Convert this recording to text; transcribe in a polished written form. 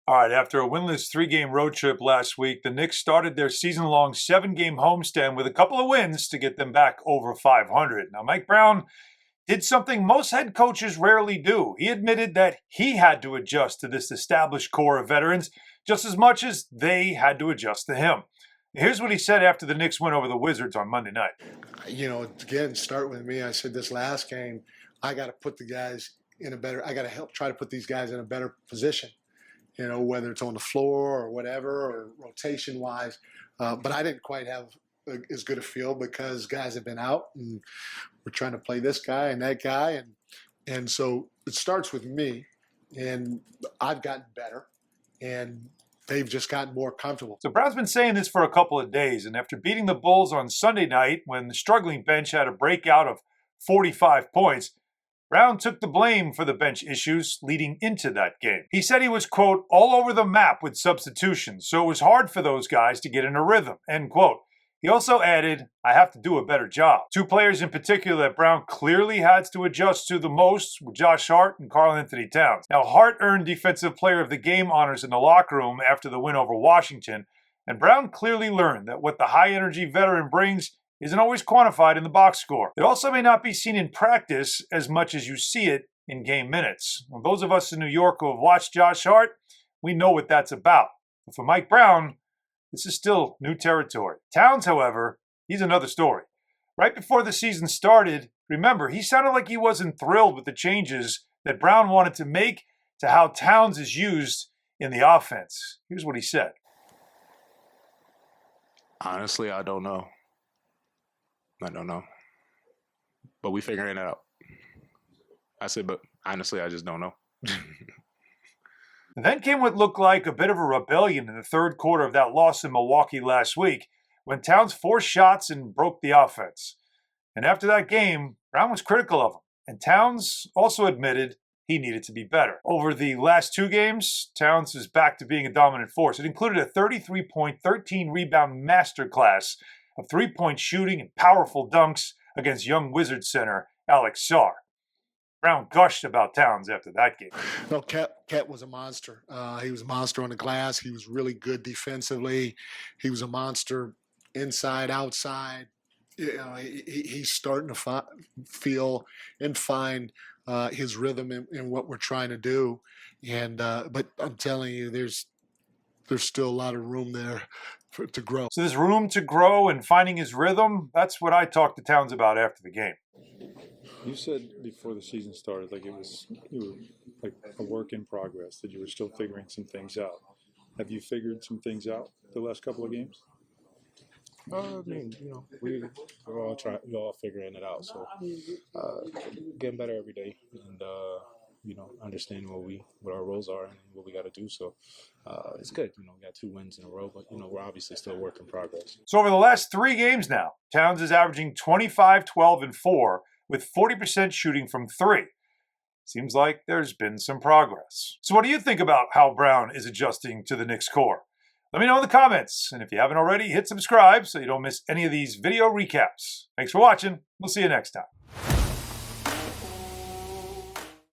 All right, after a winless 3-game road trip last week, the Knicks started their season-long 7-game homestand with a couple of wins to get them back over 500. Now, Mike Brown did something most head coaches rarely do. He admitted that he had to adjust to this established core of veterans just as much as they had to adjust to him. Here's what he said after the Knicks went over the Wizards on Monday night. Again, start with me. I said this last game, I got to put the guys in a better, I got to help try to put these guys in a better position, whether it's on the floor or whatever, or rotation-wise. But I didn't quite have as good a feel because guys have been out and we're trying to play this guy and that guy. And so it starts with me, and I've gotten better, and they've just gotten more comfortable. So Brown's been saying this for a couple of days, and after beating the Bulls on Sunday night when the struggling bench had a breakout of 45 points, Brown took the blame for the bench issues leading into that game. He said he was, quote, all over the map with substitutions, so it was hard for those guys to get in a rhythm, end quote. He also added, I have to do a better job. Two players in particular that Brown clearly had to adjust to the most were Josh Hart and Karl-Anthony Towns. Now, Hart earned Defensive Player of the Game honors in the locker room after the win over Washington, and Brown clearly learned that what the high-energy veteran brings isn't always quantified in the box score. It also may not be seen in practice as much as you see it in game minutes. Well, those of us in New York who have watched Josh Hart, we know what that's about. But for Mike Brown, this is still new territory. Towns, however, he's another story. Right before the season started, remember, he sounded like he wasn't thrilled with the changes that Brown wanted to make to how Towns is used in the offense. Here's what he said. Honestly, I don't know. But we figuring it out. I said, but honestly, I just don't know. And then came what looked like a bit of a rebellion in the third quarter of that loss in Milwaukee last week when Towns forced shots and broke the offense. And after that game, Brown was critical of him. And Towns also admitted he needed to be better. Over the last 2 games, Towns is back to being a dominant force. It included a 33-point, 13-rebound masterclass of 3-point shooting and powerful dunks against young Wizards center Alex Sarr. Brown gushed about Towns after that game. No, Cat was a monster. He was a monster on the glass. He was really good defensively. He was a monster inside, outside. He's starting to feel and find his rhythm in what we're trying to do. And but I'm telling you, there's still a lot of room there to grow. So there's room to grow and finding his rhythm. That's what I talked to Towns about after the game. You said before the season started, you were like a work in progress, that you were still figuring some things out. Have you figured some things out the last couple of games? We're all figuring it out. So getting better every day, and understanding what our roles are and what we got to do. So it's good. We got 2 wins in a row, but we're obviously still a work in progress. So over the last 3 games now, Towns is averaging 25, 12, and 4 with 40% shooting from 3. Seems like there's been some progress. So what do you think about how Brown is adjusting to the Knicks core? Let me know in the comments. And if you haven't already, hit subscribe so you don't miss any of these video recaps. Thanks for watching. We'll see you next time.